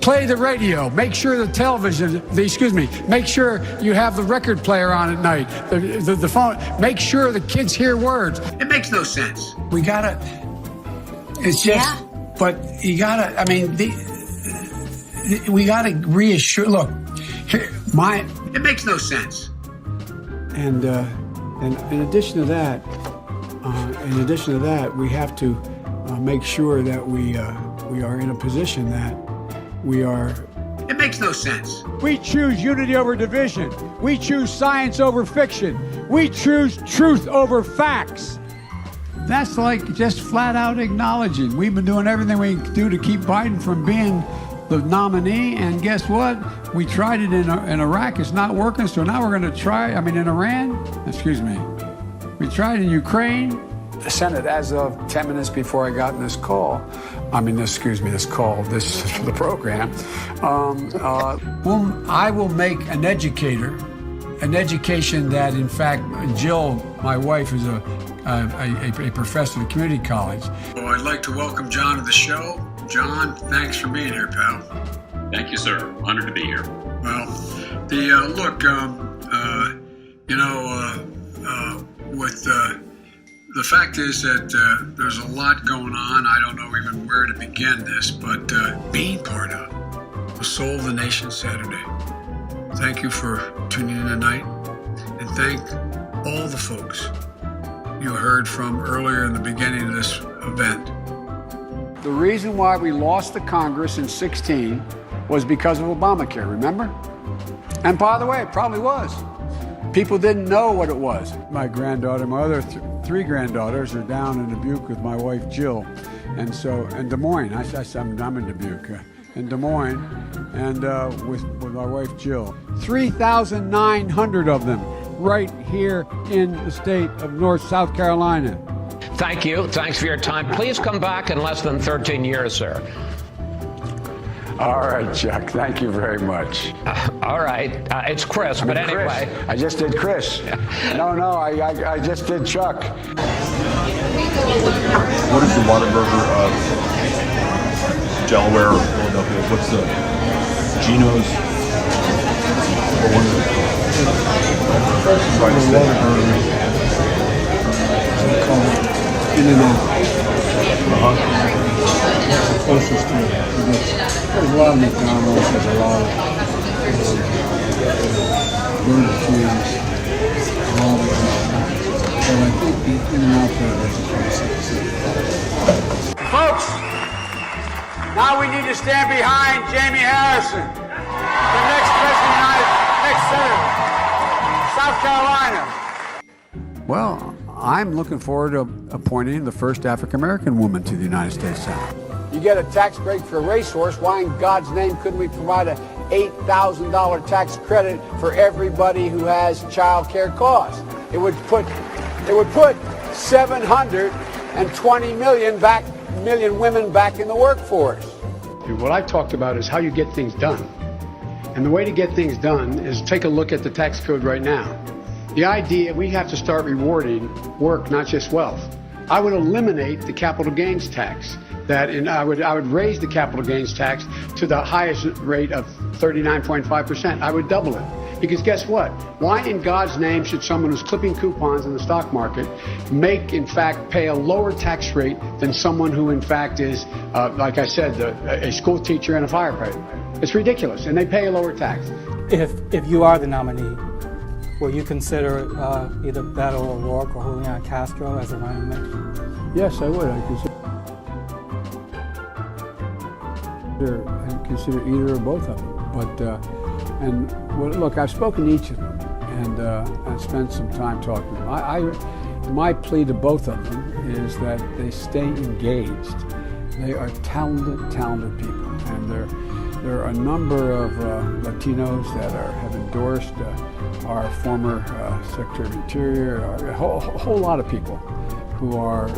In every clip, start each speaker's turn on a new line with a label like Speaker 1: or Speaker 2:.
Speaker 1: play the radio. Make sure the television, make sure you have the record player on at night, the phone. Make sure the kids hear words.
Speaker 2: It makes no sense.
Speaker 1: We gotta, it's just, but you gotta, I mean, we gotta reassure, look,
Speaker 2: it makes no sense.
Speaker 1: And in addition to that, we have to make sure that we are in a position that we are.
Speaker 2: It makes no sense.
Speaker 1: We choose unity over division. We choose science over fiction. We choose truth over facts. That's like just flat out acknowledging we've been doing everything we can do to keep Biden from being the nominee, and guess what? We tried it in Iraq. It's not working, so now we're going to try, in Iran. We tried in Ukraine. The Senate, as of 10 minutes before I got in this call, this is for the program, I will make an education that, in fact, Jill, my wife, is a professor at a community college.
Speaker 2: Well, I'd like to welcome John to the show. John, thanks for being here, pal.
Speaker 3: Thank you, sir. Honored to be here.
Speaker 2: Well, the fact is that there's a lot going on. I don't know even where to begin this, but being part of the Soul of the Nation Saturday. Thank you for tuning in tonight, and thank all the folks you heard from earlier in the beginning of this event. The reason why we lost the Congress in 2016 was because of Obamacare, remember? And by the way, it probably was. People didn't know what it was. My granddaughter, my other three granddaughters are down in Dubuque with my wife, Jill. And so, in Des Moines, I'm in Dubuque, in Des Moines, and with my wife, Jill. 3,900 of them right here in the state of South Carolina.
Speaker 4: Thank you. Thanks for your time. Please come back in less than 13 years, sir.
Speaker 1: All right, Chuck. Thank you very much.
Speaker 4: All right. It's Chris, but anyway.
Speaker 1: Chris. I just did Chris. No, I just did Chuck.
Speaker 5: What is the Whataburger of Delaware or Philadelphia? What's the Geno's? Or one of the
Speaker 1: Closest to it. There's a lot of McDonald's, there's a lot of Burger Kings, all of them. So I think the In-N-Out Burger is the closest. Folks, now we need to stand behind Jamie Harrison, the next president of the next senator, South Carolina. Well, I'm looking forward to appointing the first African-American woman to the United States Senate. You get a tax break for a racehorse. Why in God's name couldn't we provide an $8,000 tax credit for everybody who has child care costs? It would put 720 million women back in the workforce. What I talked about is how you get things done. And the way to get things done is take a look at the tax code right now. The idea, we have to start rewarding work, not just wealth. I would eliminate the capital gains tax. I would raise the capital gains tax to the highest rate of 39.5%. I would double it. Because guess what? Why in God's name should someone who's clipping coupons in the stock market pay a lower tax rate than someone who in fact is, like I said, a school teacher and a firefighter? It's ridiculous, and they pay a lower tax.
Speaker 6: If you are the nominee, will you consider either Beto O'Rourke or Julian Castro as a running mate?
Speaker 1: Yes, I would. I consider either or both of them. But look, I've spoken to each of them, and I've spent some time talking to them. My plea to both of them is that they stay engaged. They are talented people, and there are a number of Latinos that have endorsed our former Secretary of Interior, a whole lot of people who are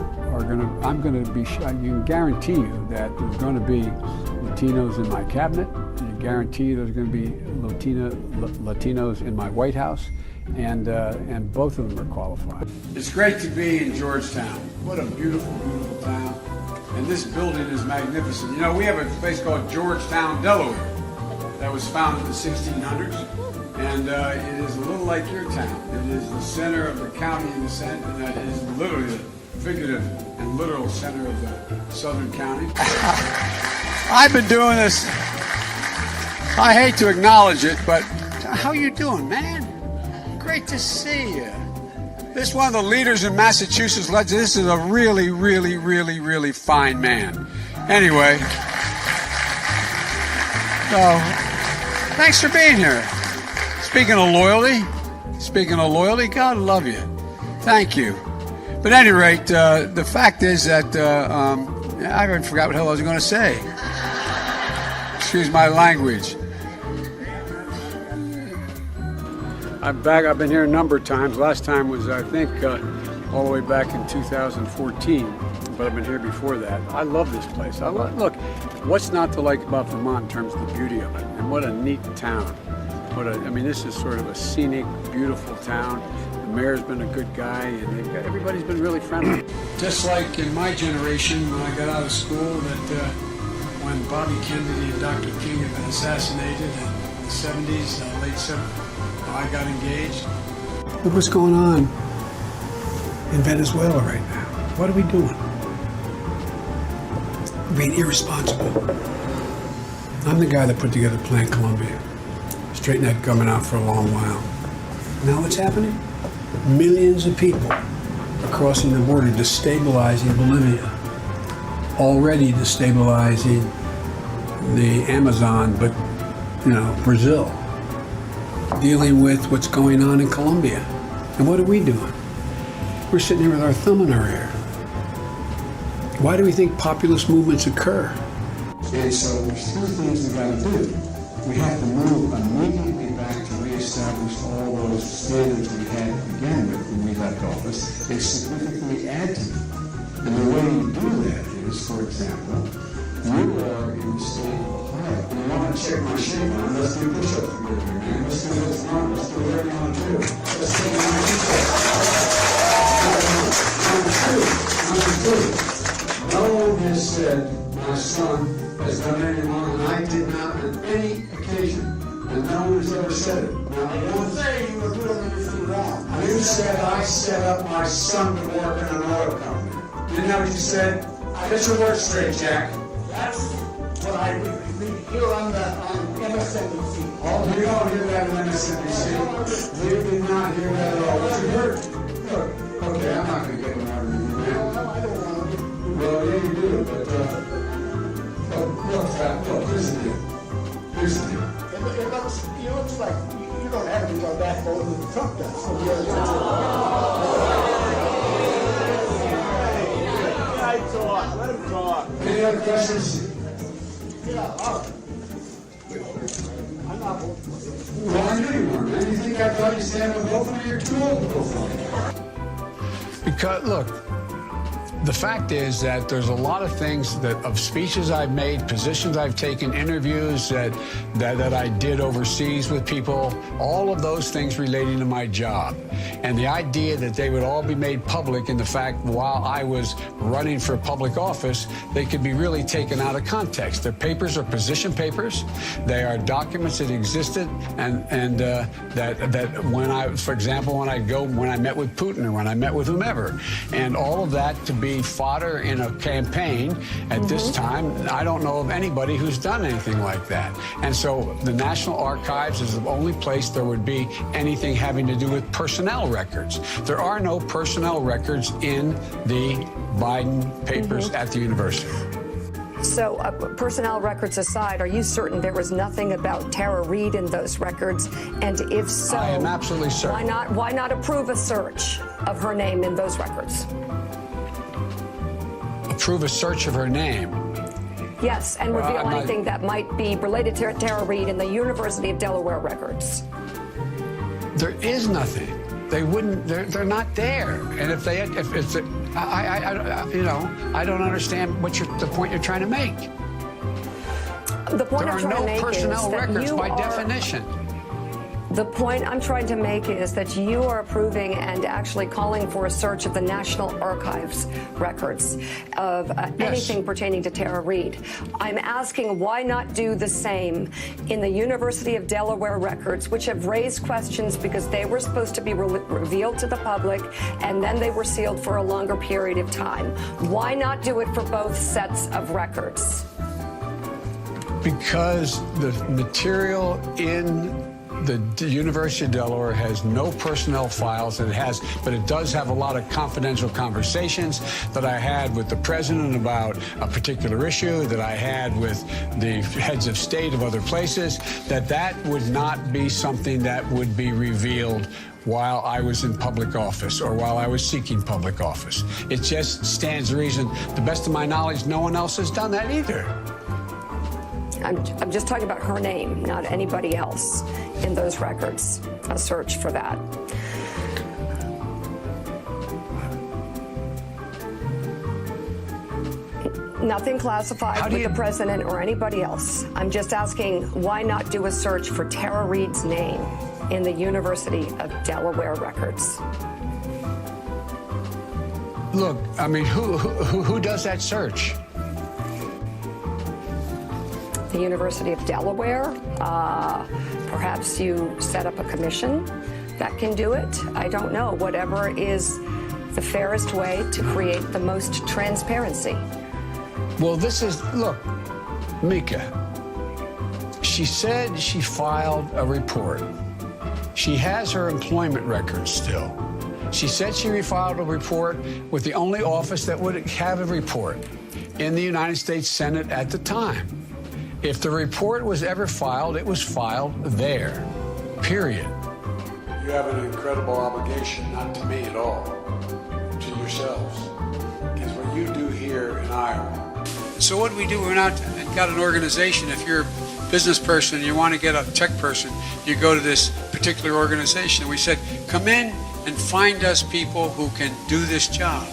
Speaker 1: going to, I can guarantee you that there's going to be Latinos in my cabinet. I guarantee there's going to be Latinos in my White House, and both of them are qualified. It's great to be in Georgetown. What a beautiful, beautiful town.
Speaker 2: And this building is magnificent. You know, we have a place called Georgetown, Delaware, that was founded in the 1600s. And it is a little like your town. It is the center of the county in the sense, and it is literally the figurative and literal center of the southern county. I've been doing this. I hate to acknowledge it, but how you doing, man? Great to see you. This is one of the leaders in Massachusetts. This is a really, really, really, really fine man. Anyway, so thanks for being here. Speaking of loyalty, God love you. Thank you. But at any rate, the fact is that I even forgot what the hell I was going to say. Excuse my language. I'm back. I've been here a number of times. Last time was, I think, all the way back in 2014. But I've been here before that. I love this place. Look, what's not to like about Vermont in terms of the beauty of it? And what a neat town. I mean, this is sort of a scenic, beautiful town. The mayor's been a good guy, and everybody's been really friendly. Just like in my generation, when I got out of school, that when Bobby Kennedy and Dr. King had been assassinated in the 70s, late 70s, I got engaged. Look what's going on in Venezuela right now. What are we doing? Being irresponsible. I'm the guy that put together Plan Colombia. Straightened that government out for a long while. Now what's happening? Millions of people are crossing the border, destabilizing Bolivia. Already destabilizing the Amazon, but, Brazil. Dealing with what's going on in Colombia. And what are we doing? We're sitting here with our thumb in our ear. Why do we think populist movements occur? And so there's two things we've got to do. We have to move immediately back to reestablish all those standards we had to begin with when we left office and significantly add to them. And the way you do that is, for example, you are in the state of Ohio. And you want to check my shape on, let's do push-ups together, man. Let's do this now. Let's do whatever you want to do. Let's take my Number two. No one has said my son has done any wrong, and I did not on any occasion. And no one has ever said it. Now, I don't say you were doing anything wrong. You said I set up my son to work in an oil company. Isn't that what you said? Get your words straight, Jack.
Speaker 7: That's what I read here on MSNBC.
Speaker 2: Oh, we all hear that on MSNBC. We did not hear that at all. What you heard? Look, okay, I'm not going to get one out of you, man.
Speaker 7: No, I don't want to.
Speaker 2: Well, yeah, you do, but, look, here's the deal. Here's the deal.
Speaker 7: It looks like you don't have any more backbone than Trump does. So let him talk.
Speaker 2: Any other questions?
Speaker 7: Yeah, all right. I'm not voting for this.
Speaker 2: Well, I knew you weren't, man. You think I thought you stand with both of me? You're too old to go for it. Because, look, the fact is that there's a lot of things of speeches I've made, positions I've taken, interviews that I did overseas with people, all of those things relating to my job. And the idea that they would all be made public in the fact while I was running for public office, they could be really taken out of context. Their papers are position papers. They are documents that existed and that when for example, when I met with Putin or when I met with whomever, and all of that to be fodder in a campaign at this time, I don't know of anybody who's done anything like that. And so the National Archives is the only place there would be anything having to do with personnel records. There are no personnel records in the Biden papers at the university.
Speaker 8: So, personnel records aside, are you certain there was nothing about Tara Reade in those records? And if so,
Speaker 2: I am absolutely certain.
Speaker 8: Why not approve a search of her name in those records?
Speaker 2: Approve a search of her name?
Speaker 8: Yes, and reveal anything that might be related to Tara Reade in the University of Delaware records.
Speaker 2: There is nothing. They wouldn't. They're not there. And if I don't understand the point you're trying to make.
Speaker 8: The point
Speaker 2: there
Speaker 8: I'm
Speaker 2: are
Speaker 8: trying to make
Speaker 2: no personnel
Speaker 8: is that
Speaker 2: records
Speaker 8: you
Speaker 2: by
Speaker 8: are,
Speaker 2: definition.
Speaker 8: The point I'm trying to make is that you are approving and actually calling for a search of the National Archives records of anything pertaining to Tara Reid. I'm asking why not do the same in the University of Delaware records, which have raised questions because they were supposed to be revealed to the public and then they were sealed for a longer period of time. Why not do it for both sets of records?
Speaker 2: Because the material in the University of Delaware has no personnel files, but it does have a lot of confidential conversations that I had with the president about a particular issue, that I had with the heads of state of other places, that would not be something that would be revealed while I was in public office or while I was seeking public office. It just stands to reason, to the best of my knowledge, no one else has done that either.
Speaker 8: I'm just talking about her name, not anybody else in those records. A search for that. Nothing classified with the president or anybody else. I'm just asking, why not do a search for Tara Reid's name in the University of Delaware records?
Speaker 2: Look, I mean, who does that search?
Speaker 8: The University of Delaware. Perhaps you set up a commission that can do it. I don't know. Whatever is the fairest way to create the most transparency.
Speaker 2: Well, look, Mika, she said she filed a report. She has her employment records still. She said she refiled a report with the only office that would have a report in the United States Senate at the time. If the report was ever filed, it was filed there, period.
Speaker 1: You have an incredible obligation, not to me at all, to yourselves. Because what you do here in Iowa.
Speaker 2: So what do we do? We're not got an organization. If you're a business person and you want to get a tech person, you go to this particular organization. And we said, come in and find us people who can do this job.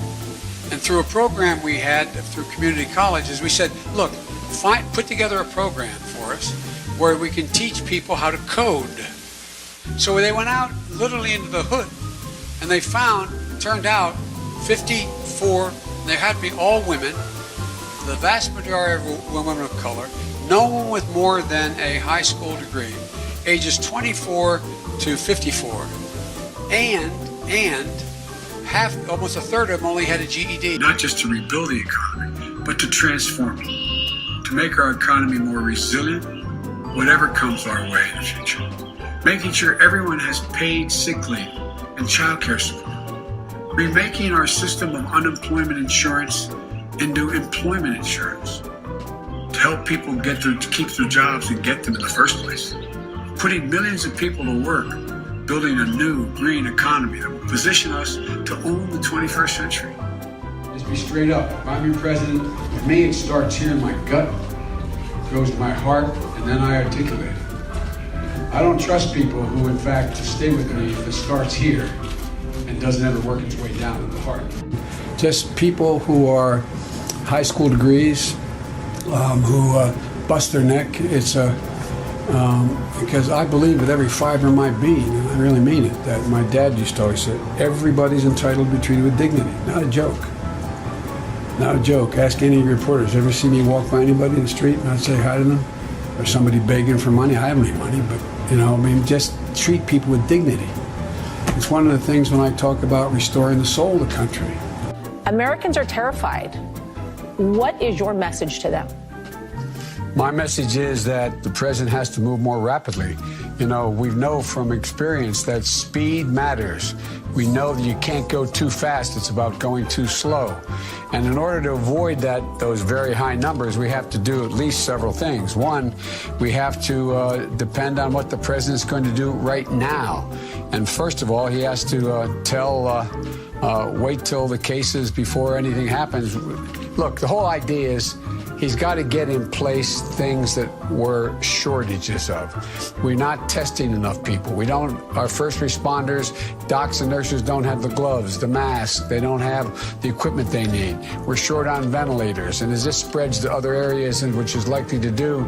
Speaker 2: And through a program we had through community colleges, we said, look, put together a program for us where we can teach people how to code. So they went out literally into the hood and they turned out 54, they had to be all women, the vast majority were women of color, no one with more than a high school degree, ages 24 to 54, and almost a third of them only had a GED. Not just to rebuild the economy, but to transform it, to make our economy more resilient, whatever comes our way in the future. Making sure everyone has paid sick leave and child care support. Remaking our system of unemployment insurance into employment insurance to help people to keep their jobs and get them in the first place. Putting millions of people to work, building a new green economy that will position us to own the 21st century.
Speaker 1: Just be straight up. If I'm your president, with me it starts here in my gut, goes to my heart, and then I articulate it. I don't trust people who, in fact, stay with me if it starts here and doesn't ever work its way down to the heart. Just people who are high school degrees, who bust their neck. It's because I believe with every fiber in my being, and I really mean it, that my dad used to always say, everybody's entitled to be treated with dignity. Not a joke. Not a joke. Ask any reporters, ever see me walk by anybody in the street and I'd say hi to them? Or somebody begging for money? I haven't any money, but, just treat people with dignity. It's one of the things when I talk about restoring the soul of the country.
Speaker 9: Americans are terrified. What is your message to them?
Speaker 2: My message is that the president has to move more rapidly. We know from experience that speed matters. We know that you can't go too fast. It's about going too slow. And in order to avoid those very high numbers, we have to do at least several things. One, we have to depend on what the president's going to do right now. And first of all, he has to wait till the cases before anything happens. Look, the whole idea is
Speaker 1: he's got to get in place things that we're shortages of. We're not testing enough people. Our first responders, docs and nurses don't have the gloves, the masks. They don't have the equipment they need. We're short on ventilators. And as this spreads to other areas, and which is likely to do,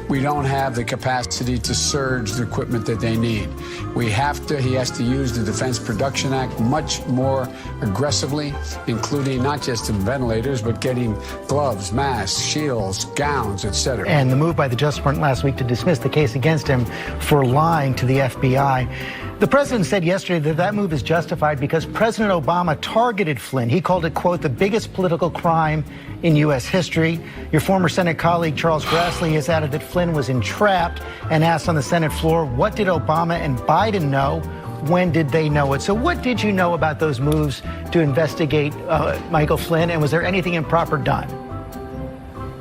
Speaker 1: we don't have the capacity to surge the equipment that they need. He has to use the Defense Production Act much more aggressively, including not just the ventilators, but getting gloves, masks, shields, gowns, etc.
Speaker 10: And the move by the Justice Department last week to dismiss the case against him for lying to the FBI. The president said yesterday that move is justified because President Obama targeted Flynn. He called it, quote, the biggest political crime in U.S. history. Your former Senate colleague, Charles Grassley, has added that Flynn was entrapped and asked on the Senate floor, what did Obama and Biden know? When did they know it? So what did you know about those moves to investigate Michael Flynn, and was there anything improper done?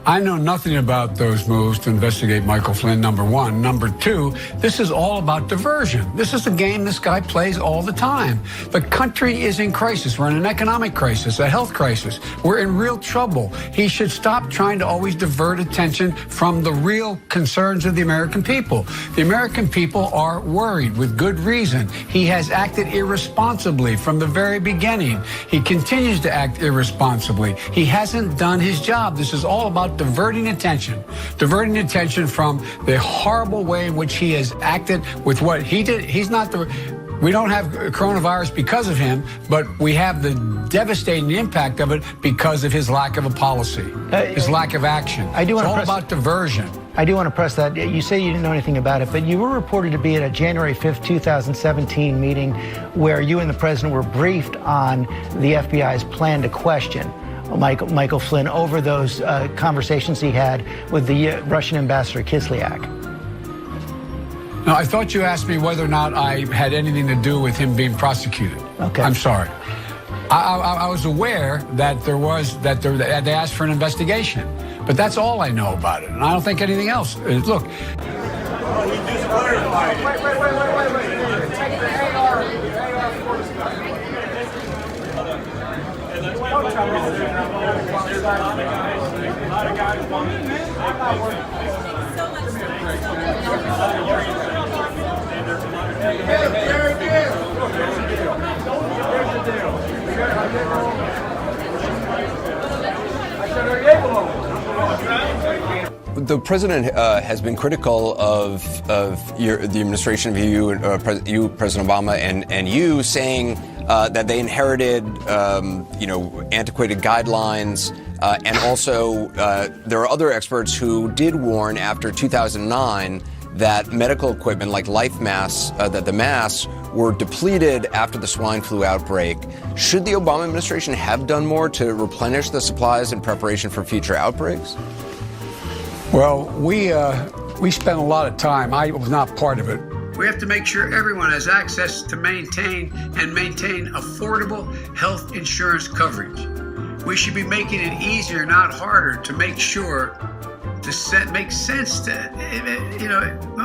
Speaker 1: I know nothing about those moves to investigate Michael Flynn, number one. Number two, this is all about diversion. This is a game this guy plays all the time. The country is in crisis. We're in an economic crisis, a health crisis. We're in real trouble. He should stop trying to always divert attention from the real concerns of the American people. The American people are worried with good reason. He has acted irresponsibly from the very beginning. He continues to act irresponsibly. He hasn't done his job. This is all about diverting attention from the horrible way in which he has acted with what he did. We don't have coronavirus because of him, but we have the devastating impact of it because of his lack of a policy, his lack of action. It's all about diversion.
Speaker 10: I do want to press that. You say you didn't know anything about it, but you were reported to be at a January 5th, 2017 meeting where you and the president were briefed on the FBI's plan to question Michael Flynn over those conversations he had with the Russian ambassador Kislyak.
Speaker 1: Now, I thought you asked me whether or not I had anything to do with him being prosecuted.
Speaker 10: Okay.
Speaker 1: I'm sorry. I was aware that they asked for an investigation, but that's all I know about it, and I don't think anything else. Look.
Speaker 11: The president has been critical of the administration of you, President Obama, and you, saying that they inherited, antiquated guidelines, and also there are other experts who did warn after 2009 that medical equipment like life masks, that the masks were depleted after the swine flu outbreak. Should the Obama administration have done more to replenish the supplies in preparation for future outbreaks?
Speaker 1: Well, we spent a lot of time. I was not part of it.
Speaker 2: We have to make sure everyone has access to maintain affordable health insurance coverage. We should be making it easier, not harder, to make sure make sense to, let me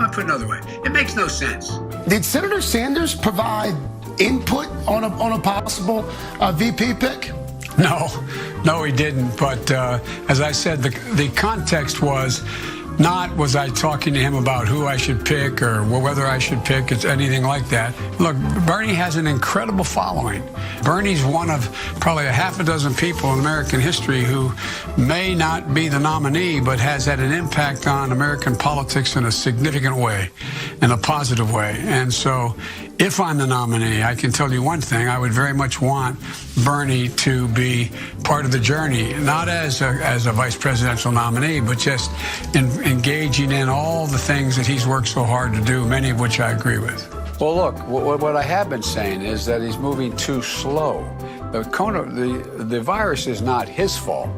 Speaker 2: put it another way. It makes no sense.
Speaker 7: Did Senator Sanders provide input on a possible VP pick?
Speaker 1: No, he didn't. But as I said, the context was I talking to him about who I should pick or whether I should pick. It's anything like that. Look, Bernie has an incredible following. Bernie's one of probably a half a dozen people in American history who may not be the nominee, but has had an impact on American politics in a significant way, in a positive way. And so if I'm the nominee, I can tell you one thing. I would very much want Bernie to be part of the journey, not as a vice presidential nominee, but just engaging in all the things that he's worked so hard to do, many of which I agree with. Well, look, what I have been saying is that he's moving too slow. The virus is not his fault.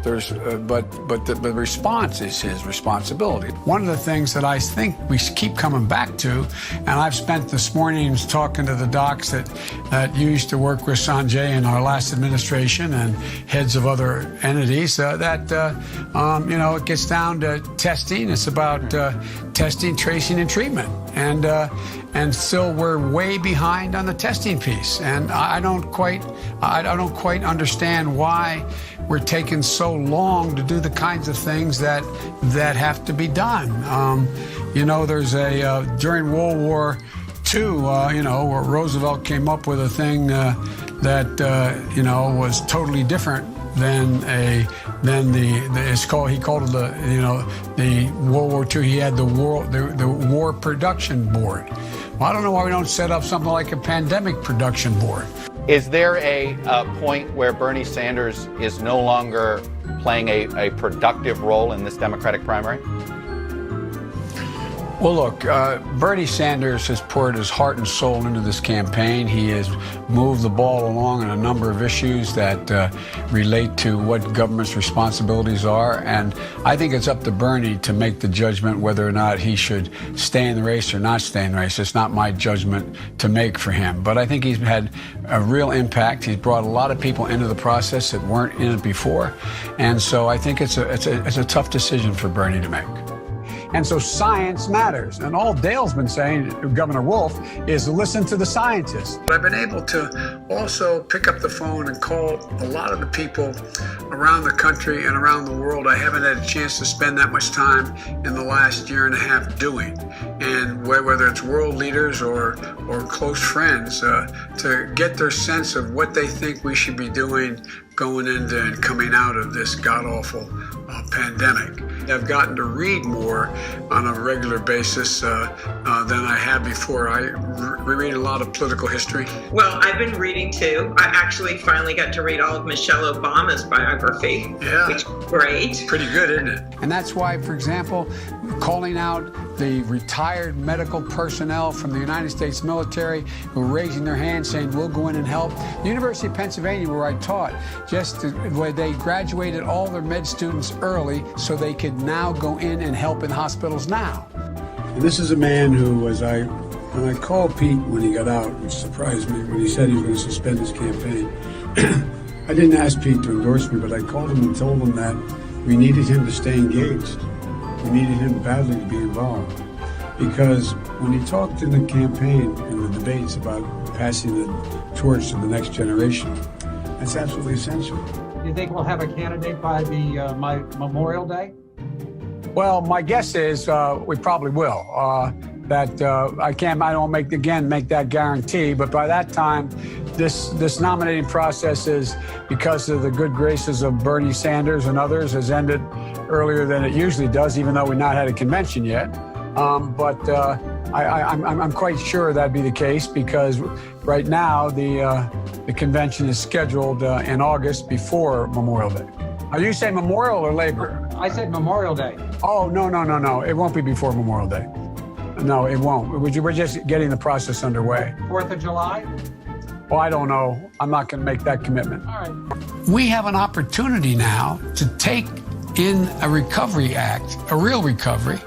Speaker 1: But the response is his responsibility. One of the things that I think we keep coming back to, and I've spent this morning talking to the docs that used to work with Sanjay in our last administration and heads of other entities, it gets down to testing. It's about testing, tracing, and treatment. And still we're way behind on the testing piece. And I don't quite understand why
Speaker 2: we're taking so long to do the kinds of things that have to be done. There's during World War II, where Roosevelt came up with a thing that was totally different than he called it the World War II. He had the War Production Board. Well, I don't know why we don't set up something like a pandemic production board.
Speaker 12: Is there a point where Bernie Sanders is no longer playing a productive role in this Democratic primary?
Speaker 2: Well, look, Bernie Sanders has poured his heart and soul into this campaign. He has moved the ball along on a number of issues that relate to what government's responsibilities are. And I think it's up to Bernie to make the judgment whether or not he should stay in the race or not stay in the race. It's not my judgment to make for him. But I think he's had a real impact. He's brought a lot of people into the process that weren't in it before. And so I think it's a tough decision for Bernie to make. And so science matters. And all Dale's been saying, Governor Wolf, is listen to the scientists. I've been able to also pick up the phone and call a lot of the people around the country and around the world I haven't had a chance to spend that much time in the last year and a half doing. And whether it's world leaders or close friends, to get their sense of what they think we should be doing going into and coming out of this god-awful pandemic. I've gotten to read more on a regular basis than I have before. I read a lot of political history.
Speaker 13: Well, I've been reading too. I actually finally got to read all of Michelle Obama's biography, which is great.
Speaker 2: Pretty good, isn't it? And that's why, for example, calling out the retired medical personnel from the United States military who are raising their hands saying, we'll go in and help. The University of Pennsylvania, where I taught, where they graduated all their med students early so they could now go in and help in hospitals now. And this is a man who, when I called Pete when he got out, which surprised me when he said he was going to suspend his campaign, I didn't ask Pete to endorse me, but I called him and told him that we needed him to stay engaged. We needed him badly to be involved. Because when he talked in the campaign and the debates about passing the torch to the next generation, that's absolutely essential.
Speaker 14: Do you think we'll have a candidate by the Memorial Day?
Speaker 2: Well, my guess is we probably will. I don't make that guarantee, but by that time, this nominating process is, because of the good graces of Bernie Sanders and others, has ended earlier than it usually does, even though we've not had a convention yet. I'm quite sure that'd be the case, because right now the convention is scheduled in August before Memorial Day. Are you saying Memorial or Labor?
Speaker 14: I said Memorial Day.
Speaker 2: Oh, no. It won't be before Memorial Day. No, it won't. We're just getting the process underway.
Speaker 14: 4th of July?
Speaker 2: Well, I don't know. I'm not going to make that commitment.
Speaker 14: All right.
Speaker 2: We have an opportunity now to take in a recovery act, a real recovery.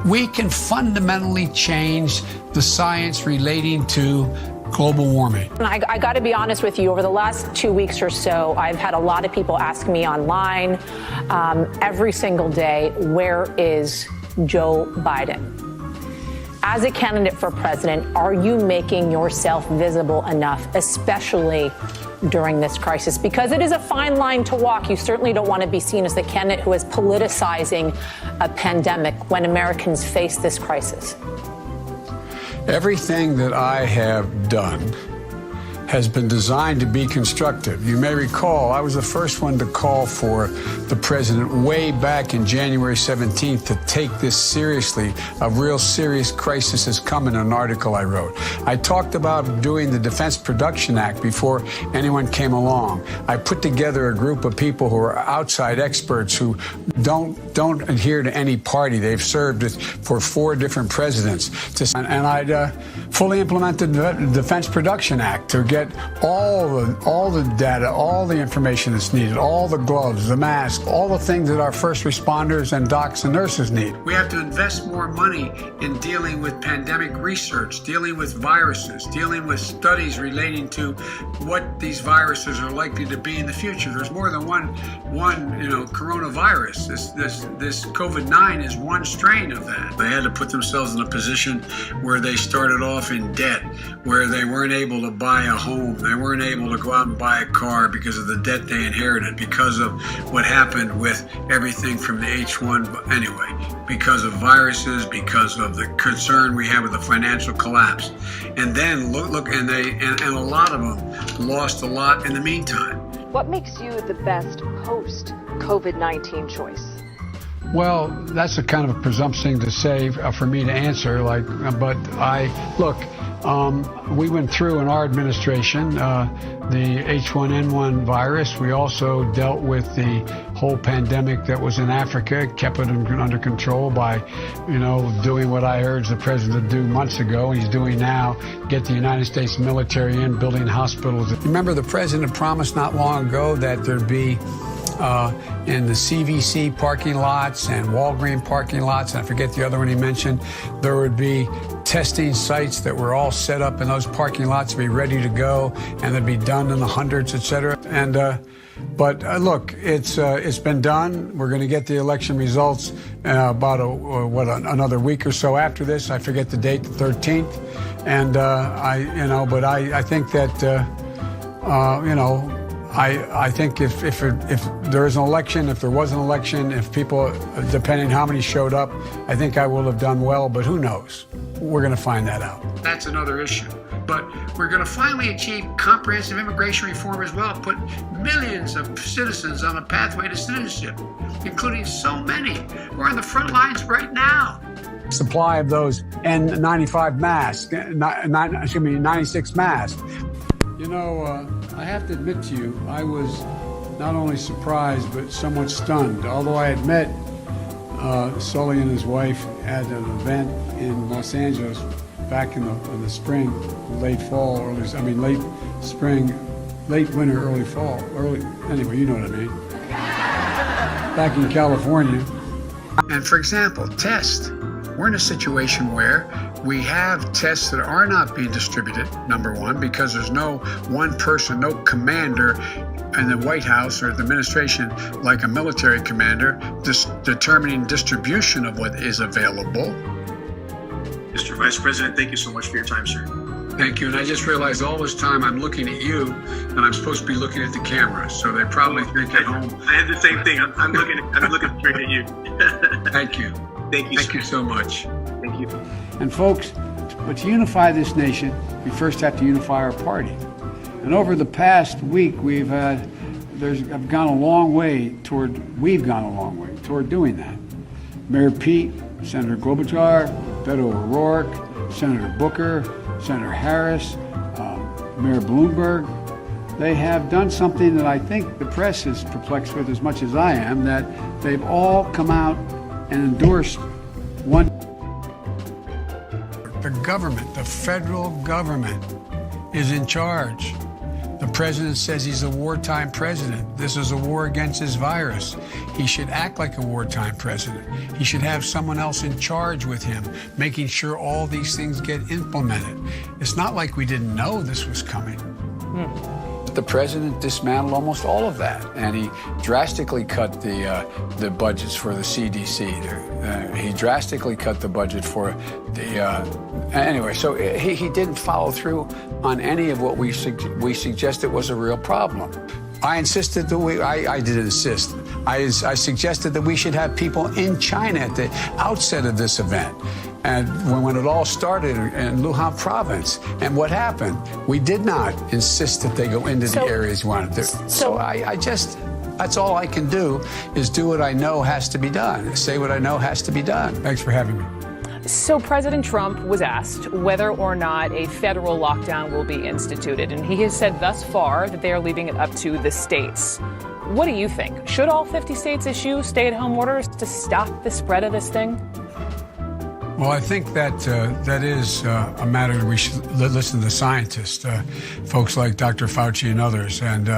Speaker 2: We can fundamentally change the science relating to global warming.
Speaker 9: I got to be honest with you, over the last 2 weeks or so, I've had a lot of people ask me online every single day, where is Joe Biden? As a candidate for president, are you making yourself visible enough, especially during this crisis? Because it is a fine line to walk. You certainly don't want to be seen as the candidate who is politicizing a pandemic when Americans face this crisis.
Speaker 2: Everything that I have done has been designed to be constructive. You may recall I was the first one to call for the president way back in January 17th to take this seriously. A real serious crisis is coming, an article I wrote. I talked about doing the Defense Production Act before anyone came along. I put together a group of people who are outside experts who don't adhere to any party. They've served for 4 different presidents. And I'd fully implemented the Defense Production Act to get all the data, all the information that's needed, all the gloves, the masks, all the things that our first responders and docs and nurses need. We have to invest more money in dealing with pandemic research, dealing with viruses, dealing with studies relating to what these viruses are likely to be in the future. There's more than one coronavirus. This COVID-9 is one strain of that. They had to put themselves in a position where they started off in debt, where they weren't able to buy a home. They weren't able to go out and buy a car because of the debt they inherited, because of what happened with everything from the H1, anyway, because of viruses, because of the concern we have with the financial collapse. And then look, and a lot of them lost a lot in the meantime.
Speaker 15: What makes you the best post-COVID-19 choice?
Speaker 1: Well, that's a kind of a presumption to say for me to answer. But we went through in our administration the H1N1 virus. We also dealt with the whole pandemic that was in Africa, kept it under control by, doing what I urged the president to do months ago, and he's doing now, get the United States military in, building hospitals. Remember, the president promised not long ago that there'd be in the CVC parking lots and Walgreens parking lots, and I forget the other one he mentioned, there would be testing sites that were all set up in those parking lots to be ready to go, and they'd be done in the hundreds, et cetera. And look, it's been done. We're going to get the election results about another week or so after this. I forget the date, the 13th. And I think that I think if there is an election, if there was an election, if people, depending how many showed up, I think I will have done well, but who knows? We're going to find that out. That's another issue. But we're going to finally achieve comprehensive immigration reform as well, put millions of citizens on a pathway to citizenship, including so many who are on the front lines right now. Supply of those N95 masks, 96 masks. I have to admit to you, I was not only surprised, but somewhat stunned. Although I had met Sully and his wife at an event in Los Angeles back in the spring, late fall, late spring, late winter, early fall, anyway, you know what I mean. Back in California. And for example, tests. We're in a situation where we have tests that are not being distributed, number one, because there's no one person, no commander in the White House or the administration like a military commander determining distribution of what is available.
Speaker 16: Mr. Vice President, thank you so much for your time, sir.
Speaker 2: Thank you. And I just realized all this time I'm looking at you and I'm supposed to be looking at the camera. So they probably think at home.
Speaker 16: I had the same thing. I'm looking straight at you.
Speaker 2: Thank you.
Speaker 16: Thank you.
Speaker 2: Thank you so much.
Speaker 16: Thank you.
Speaker 1: And folks, but to unify this nation, we first have to unify our party. And over the past week, we've gone a long way toward doing that. Mayor Pete, Senator Klobuchar, Beto O'Rourke, Senator Booker, Senator Harris, Mayor Bloomberg, they have done something that I think the press is perplexed with as much as I am, that they've all come out and endorsed one. The government, the federal government, is in charge. The president says he's a wartime president. This is a war against this virus. He should act like a wartime president. He should have someone else in charge with him, making sure all these things get implemented. It's not like we didn't know this was coming. The president dismantled almost all of that, and he drastically cut the budgets for the CDC. He drastically cut the budget for anyway. So he didn't follow through on any of what we suggested was a real problem. I insisted that I didn't insist. I suggested that we should have people in China at the outset of this event. And when it all started in Wuhan province, and what happened? We did not insist that they go into the areas we wanted to. So I just, that's all I can do, is do what I know has to be done, say what I know has to be done. Thanks for having me.
Speaker 17: So President Trump was asked whether or not a federal lockdown will be instituted, and he has said thus far that they are leaving it up to the states. What do you think? Should all 50 states issue stay-at-home orders to stop the spread of this thing?
Speaker 1: Well, I think that that is a matter that we should listen to the scientists, folks like Dr. Fauci and others. And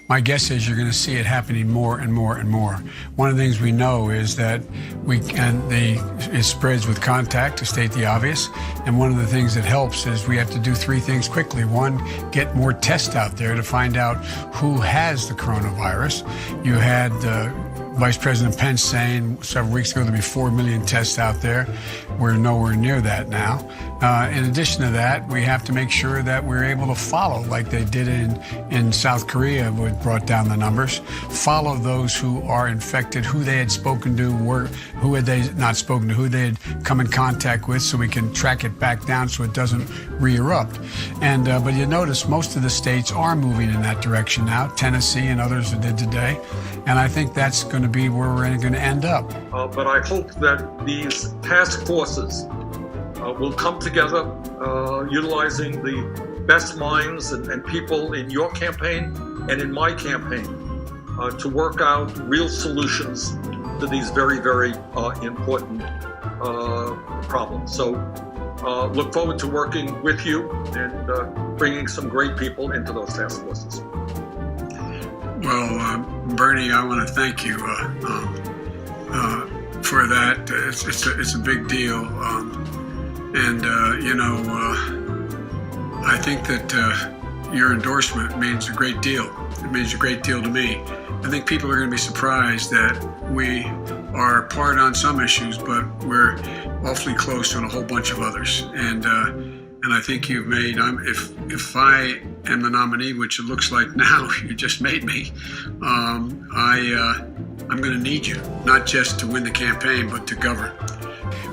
Speaker 1: my guess is you're going to see it happening more and more and more. One of the things we know is that it spreads with contact, to state the obvious. And one of the things that helps is we have to do three things quickly. One, get more tests out there to find out who has the coronavirus. You had
Speaker 2: Vice President Pence saying several weeks ago there'll be 4 million tests out there. We're nowhere near that now. In addition to that, we have to make sure that we're able to follow, like they did in South Korea, which brought down the numbers, follow those who are infected, who they had spoken to, who had they not spoken to, who they had come in contact with, so we can track it back down so it doesn't re-erupt. And but you notice most of the states are moving in that direction now, Tennessee and others did today. And I think that's going to be where we're going to end up.
Speaker 18: But I hope that these task forces will come together, utilizing the best minds and people in your campaign and in my campaign to work out real solutions to these very, very important problems. So look forward to working with you and bringing some great people into those task forces.
Speaker 2: Well, Bernie, I want to thank you for that. It's a big deal, I think that your endorsement means a great deal. It means a great deal to me. I think people are going to be surprised that we are apart on some issues, but we're awfully close on a whole bunch of others. And I think you've made. If I am the nominee, which it looks like now, you just made me. I'm going to need you, not just to win the campaign, but to govern.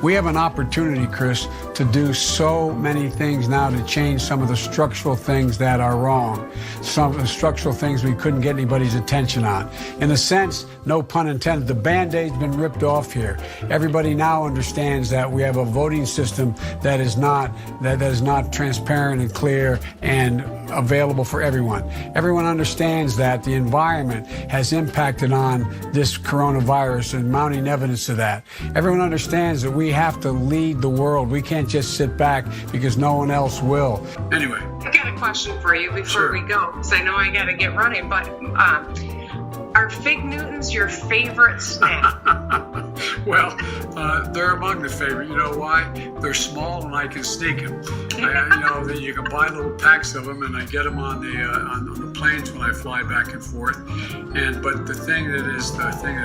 Speaker 2: We have an opportunity, Chris, to do so many things now to change some of the structural things that are wrong, some of the structural things we couldn't get anybody's attention on. In a sense, no pun intended, the Band-Aid's been ripped off here. Everybody now understands that we have a voting system that is not transparent and clear and available for everyone. Everyone understands that the environment has impacted on this coronavirus and mounting evidence of that. Everyone understands that we have to lead the world. We can't just sit back because no one else will. Anyway.
Speaker 19: I've got a question for you before we go, because I know I got to get running, but are Fig Newtons your favorite snack?
Speaker 2: Well, they're among the favorite. You know why? They're small and I can sneak them. That you can buy little packs of them, and I get them on the planes when I fly back and forth. But the thing that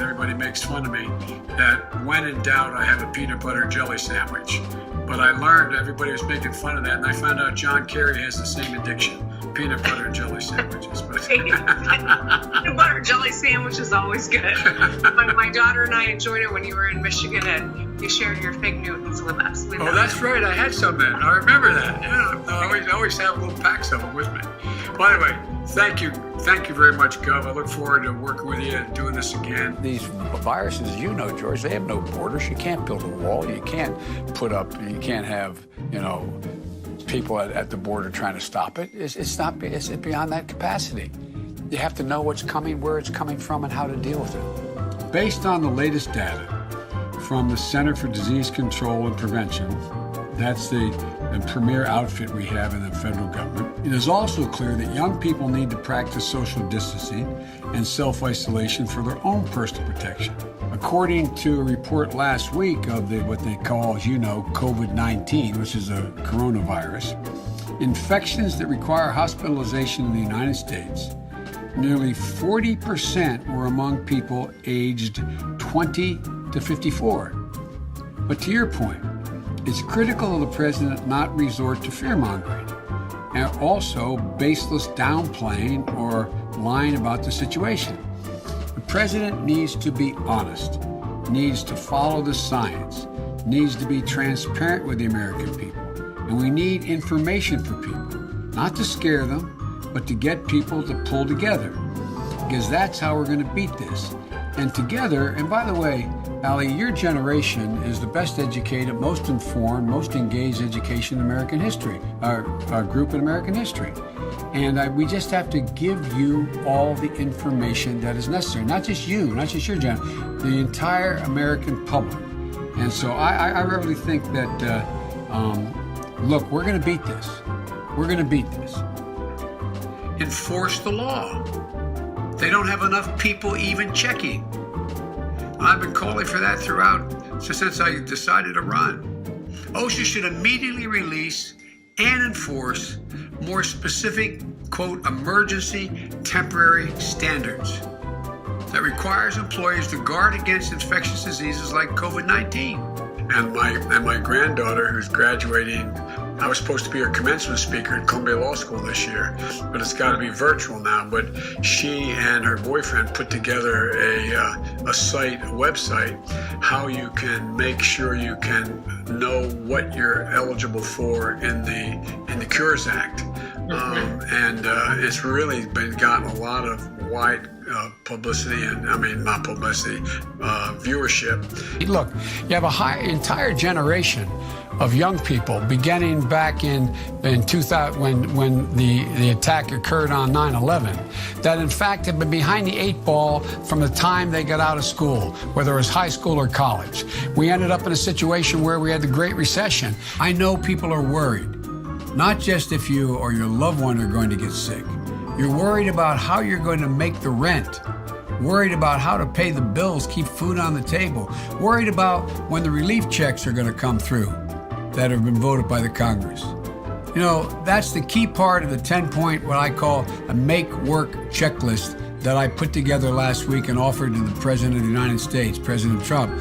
Speaker 2: everybody makes fun of me, that when in doubt, I have a peanut butter jelly sandwich. But I learned everybody was making fun of that, and I found out John Kerry has the same addiction. Peanut butter and jelly sandwiches.
Speaker 19: Peanut butter jelly sandwich is always good. My daughter and I enjoyed it when you were in Michigan and you shared your Fig Newtons with us.
Speaker 2: That's right. I had some then. I remember that. Yeah, I always have little packs of them with me. Well, anyway, thank you very much, Gov. I look forward to working with you and doing this again.
Speaker 20: These viruses, George, they have no borders. You can't build a wall. You can't have, people at the border trying to stop it. It's beyond that capacity. You have to know what's coming, where it's coming from, and how to deal with it.
Speaker 1: Based on the latest data from the Center for Disease Control and Prevention, that's the premier outfit we have in the federal government, it is also clear that young people need to practice social distancing and self-isolation for their own personal protection. According to a report last week of what they call, COVID-19, which is a coronavirus, infections that require hospitalization in the United States, nearly 40% were among people aged 20 to 54. But to your point, it's critical of the president not resort to fear-mongering and also baseless downplaying or lying about the situation. The president needs to be honest, needs to follow the science, needs to be transparent with the American people. And we need information for people, not to scare them, but to get people to pull together, because that's how we're going to beat this. And together, and by the way, Allie, your generation is the best educated, most informed, most engaged education in American history, our group in American history. And we just have to give you all the information that is necessary. Not just you, not just your generation, the entire American public. And so I really think that, look, we're going to beat this. We're going to beat this.
Speaker 2: Enforce the law. They don't have enough people even checking. I've been calling for that throughout since I decided to run. OSHA should immediately release and enforce more specific, quote, emergency temporary standards. that requires employees to guard against infectious diseases like COVID-19. And my granddaughter, who's graduating, I was supposed to be her commencement speaker at Columbia Law School this year, but it's got to be virtual now. But she and her boyfriend put together a website, how you can make sure you can know what you're eligible for in the Cures Act. And it's really gotten a lot of wide publicity, and not publicity, viewership.
Speaker 1: Look, you have entire generation of young people beginning back in 2000 when the attack occurred on 9/11 that in fact have been behind the 8 ball from the time they got out of school, whether it was high school or college. We ended up in a situation where we had the Great Recession. I know people are worried, not just if you or your loved one are going to get sick. You're worried about how you're going to make the rent, worried about how to pay the bills, keep food on the table, worried about when the relief checks are going to come through that have been voted by the Congress. You know, that's the key part of the 10-point, what I call a make-work checklist that I put together last week and offered to the President of the United States, President Trump.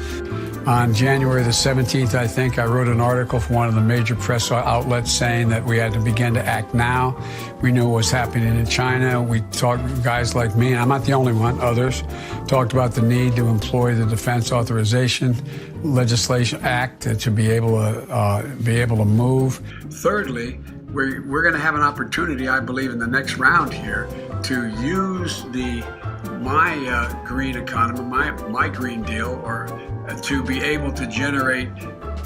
Speaker 1: On January the 17th, I think, I wrote an article for one of the major press outlets saying that we had to begin to act now. We knew what was happening in China. We talked, guys like me, and I'm not the only one, others, talked about the need to employ the Defense Authorization Legislation Act to be able to move. Thirdly, we're going to have an opportunity, I believe, in the next round here to use my green economy, my Green Deal, or to be able to generate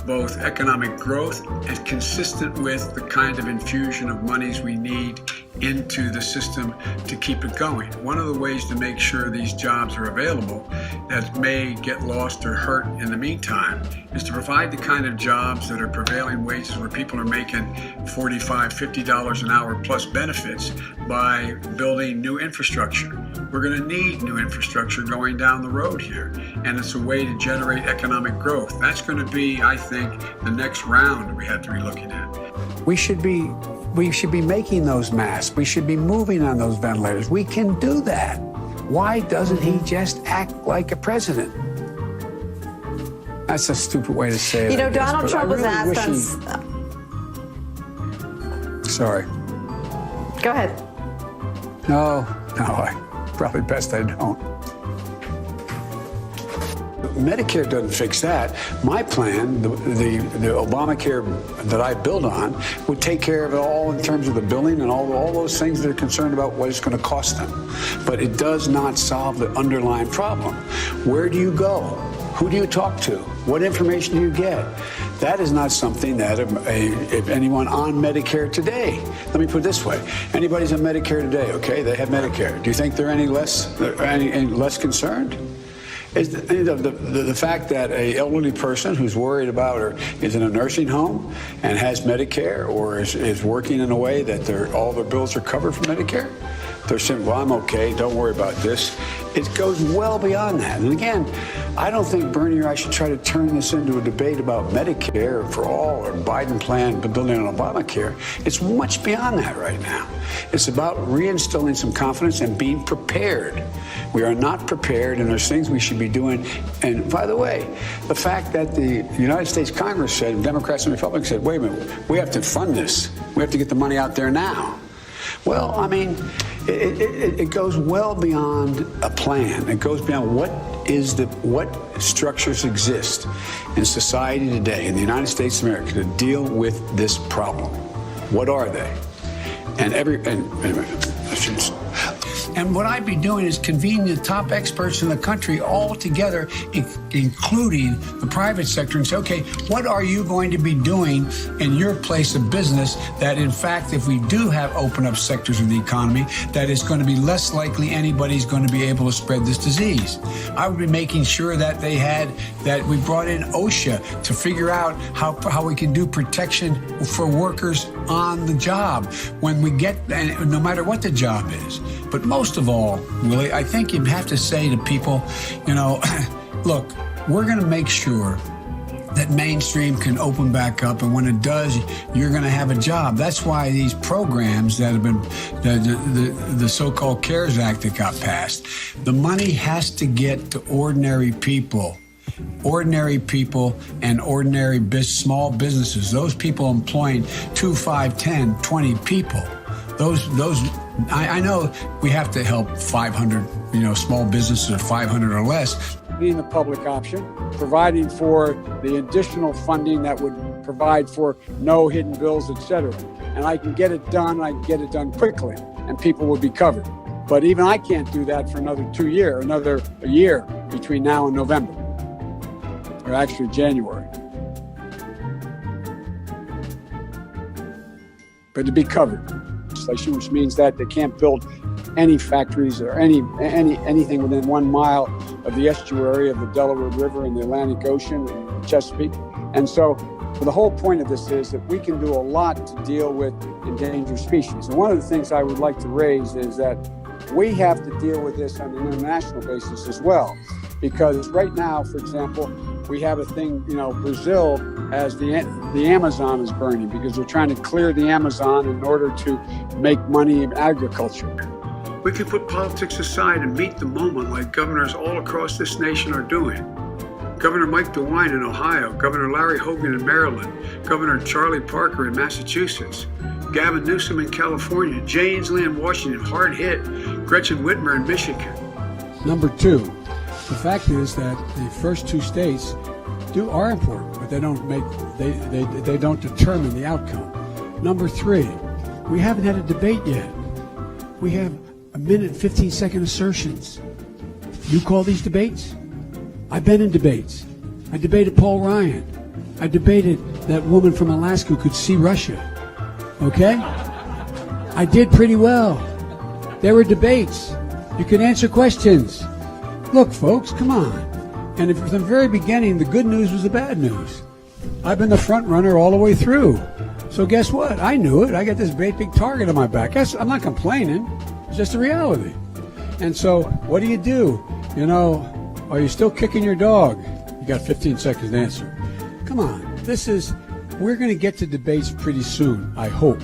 Speaker 1: both economic growth and consistent with the kind of infusion of monies we need into the system to keep it going. One of the ways to make sure these jobs are available that may get lost or hurt in the meantime is to provide the kind of jobs that are prevailing wages where people are making $45, $50 an hour plus benefits by building new infrastructure. We're going to need new infrastructure going down the road here, and it's a way to generate economic growth. That's going to be, I think, the next round we have to be looking at. We should be making those masks. We should be moving on those ventilators. We can do that. Why doesn't he just act like a president? That's a stupid way to say it.
Speaker 21: You know, Donald Trump was asked
Speaker 1: on... Sorry.
Speaker 21: Go ahead.
Speaker 1: No, probably best I don't. Medicare doesn't fix that. My plan, the Obamacare that I build on, would take care of it all in terms of the billing and all those things that are concerned about what it's going to cost them. But it does not solve the underlying problem. Where do you go? Who do you talk to? What information do you get? That is not something that if anyone on Medicare today, let me put it this way, anybody's on Medicare today, okay, they have Medicare. Do you think they're any less concerned? Is the fact that an elderly person who's worried about or is in a nursing home and has Medicare or is working in a way that all their bills are covered from Medicare? They're saying, well, I'm okay, don't worry about this. It goes well beyond that. And again, I don't think Bernie or I should try to turn this into a debate about Medicare for all or Biden plan building on Obamacare. It's much beyond that right now. It's about reinstilling some confidence and being prepared. We are not prepared, and there's things we should be doing. And by the way, the fact that the United States Congress said, Democrats and Republicans said, wait a minute, we have to fund this. We have to get the money out there now. Well, I mean, it goes well beyond a plan. It goes beyond what structures exist in society today in the United States of America to deal with this problem. What are they? And what I'd be doing is convening the top experts in the country all together, including the private sector, and say, okay, what are you going to be doing in your place of business that, in fact, if we do have open up sectors of the economy, that it's going to be less likely anybody's going to be able to spread this disease? I would be making sure that that we brought in OSHA to figure out how we can do protection for workers on the job when we get, no matter what the job is. But most of all, Willie, I think you have to say to people, you know, look, we're going to make sure
Speaker 2: that mainstream can open back up, and when it does, you're going to have a job. That's why these programs that have been, the so-called CARES Act that got passed, the money has to get to ordinary people and ordinary small businesses. Those people employing 2, 5, 10, 20 people. I know we have to help 500, small businesses of 500 or less.
Speaker 1: Being the public option, providing for the additional funding that would provide for no hidden bills, etc. And I can get it done, I can get it done quickly, and people will be covered. But even I can't do that for another a year between now and November, or actually January. But to be covered, which means that they can't build any factories or anything within 1 mile of the estuary of the Delaware River and the Atlantic Ocean and Chesapeake. And so the whole point of this is that we can do a lot to deal with endangered species. And one of the things I would like to raise is that we have to deal with this on an international basis as well. Because right now, for example, we have a thing, Brazil has the Amazon is burning because they're trying to clear the Amazon in order to make money in agriculture. We can put politics aside and meet the moment like governors all across this nation are doing. Governor Mike DeWine in Ohio, Governor Larry Hogan in Maryland, Governor Charlie Parker in Massachusetts, Gavin Newsom in California, Jay Inslee in Washington, hard hit, Gretchen Whitmer in Michigan. Number 2, the fact is that the first 2 states are important, but they don't determine the outcome. Number 3, we haven't had a debate yet. We have 1-minute, 15-second assertions. You call these debates? I've been in debates. I debated Paul Ryan. I debated that woman from Alaska who could see Russia. Okay? I did pretty well. There were debates. You can answer questions. Look, folks, come on. And from the very beginning, the good news was the bad news. I've been the front runner all the way through. So guess what? I knew it. I got this great big target on my back. I'm not complaining. It's just a reality. And so what do? Are you still kicking your dog? You got 15 seconds to answer. Come on. We're going to get to debates pretty soon, I hope.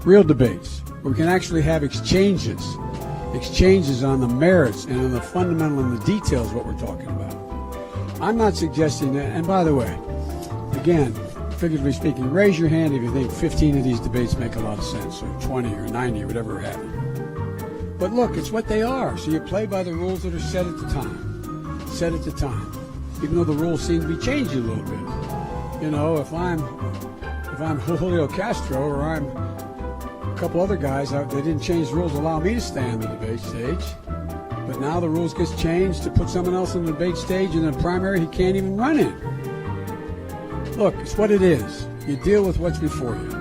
Speaker 1: Real debates. Where we can actually have exchanges on the merits and on the fundamental and the details of what we're talking about. I'm not suggesting that. And by the way, again, figuratively speaking, raise your hand if you think 15 of these debates make a lot of sense, or 20 or 90 or whatever happened. But look, it's what they are. So you play by the rules that are set at the time. Even though the rules seem to be changing a little bit. If I'm Julio Castro or I'm a couple other guys, they didn't change the rules to allow me to stay on the debate stage. But now the rules gets changed to put someone else on the debate stage, and in the primary he can't even run it. Look, it's what it is. You deal with what's before you.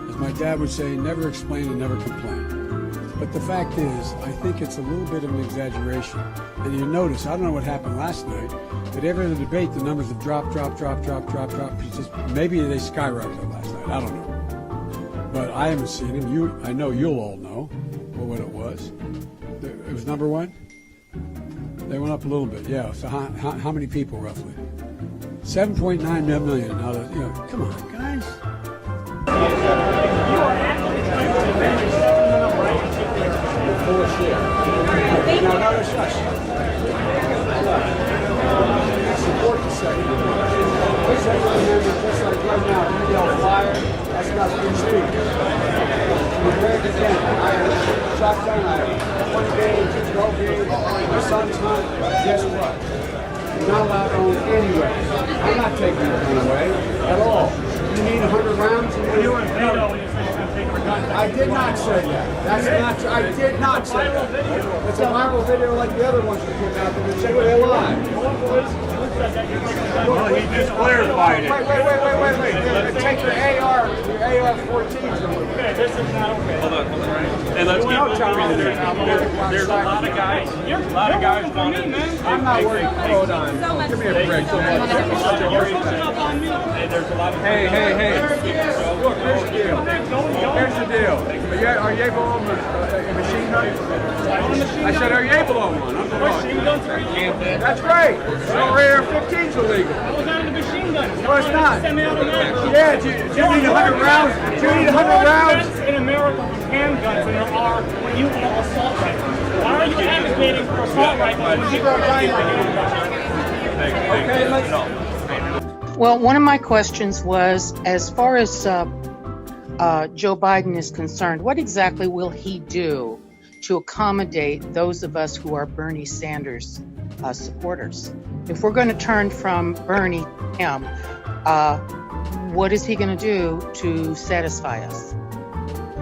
Speaker 1: As my dad would say, never explain and never complain. But the fact is, I think it's a little bit of an exaggeration. And you notice, I don't know what happened last night, but every other debate, the numbers have dropped. Maybe they skyrocketed last night. I don't know. But I haven't seen them. I know you'll all know what it was. It was number 1? They went up a little bit, yeah. So how many people, roughly? 7.9 million. Now, come on, guys. Now, notice us. Support the second. Just like right now, if you yell fire, that's not free speech. We're again. I have shotgun, I have 20 games, 12 games, my son's hunt. Guess what? You're not allowed to own anyway. I'm not taking the gun away at all. You need 100 rounds? You were in veto when you said you're going to take your gun. I did not say that. That's not true. I did not say that. It's a viral video like the other ones we put out there. Check it live. Well, he just clarified it. Wait. Take your AR-14s away. Okay, this is not okay. Hold on. Hey, let's keep there's a lot of guys. A lot of guys want it. I'm not worried. Hold on. Give me a break. There's a lot of hey. Look, here's the deal. Here's the deal. Are you able to own a machine gun? I said, are you able to own one? Machine guns? That's right. So AR-15's illegal. machine guns. No, it's not. Yeah, do you need 100 rounds? Do you need 100 rounds?
Speaker 3: In America from handguns than there are when you call assault rifles. Why are you advocating for assault rifles when people are dying like handguns?
Speaker 22: Well, one of my questions was, as far as Joe Biden is concerned, what exactly will he do to accommodate those of us who are Bernie Sanders supporters? If we're going to turn from Bernie to him, what is he going to do to satisfy us?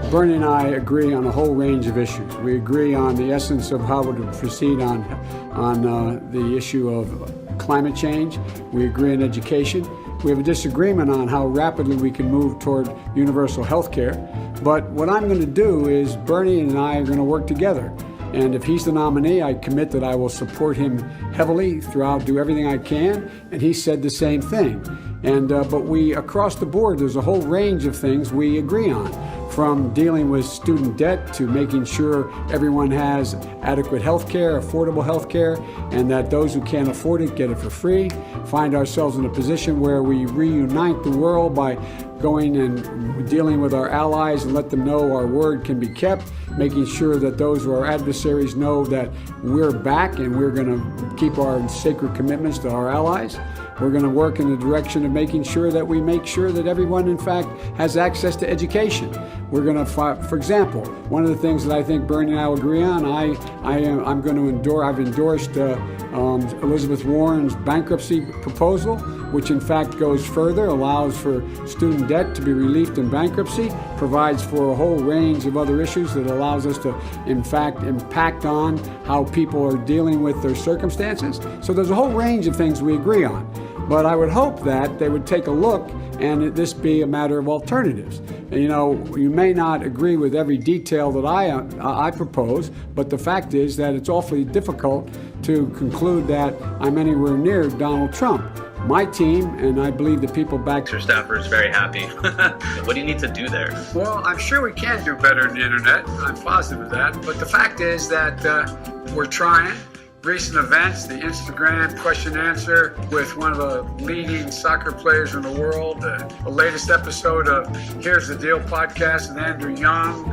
Speaker 1: Bernie and I agree on a whole range of issues. We agree on the essence of how to proceed on the issue of climate change. We agree on education. We have a disagreement on how rapidly we can move toward universal health care. But what I'm going to do is Bernie and I are going to work together. And if he's the nominee, I commit that I will support him heavily throughout, do everything I can. And he said the same thing. And but we, across the board, there's a whole range of things we agree on, from dealing with student debt to making sure everyone has adequate health care, affordable health care, and that those who can't afford it get it for free. Find ourselves in a position where we reunite the world by going and dealing with our allies and let them know our word can be kept, making sure that those who are adversaries know that we're back and we're going to keep our sacred commitments to our allies. We're going to work in the direction of making sure that we make sure that everyone, in fact, has access to education. We're going to, for example, one of the things that I think Bernie and I will agree on, I'm going to endorse, I've endorsed Elizabeth Warren's bankruptcy proposal, which in fact goes further, allows for student debt to be relieved in bankruptcy, provides for a whole range of other issues that allows us to, in fact, impact on how people are dealing with their circumstances. So there's a whole range of things we agree on. But I would hope that they would take a look and this be a matter of alternatives. And, you know, you may not agree with every detail that I propose, but the fact is that it's awfully difficult to conclude that I'm anywhere near Donald Trump. My team, and I believe the people back...
Speaker 23: Your staffer is very happy. What do you need to do there?
Speaker 1: Well, I'm sure we can do better on the internet. I'm positive of that. But the fact is that we're trying. Recent events, the Instagram question answer with one of the leading soccer players in the world, the latest episode of Here's the Deal podcast with Andrew Young,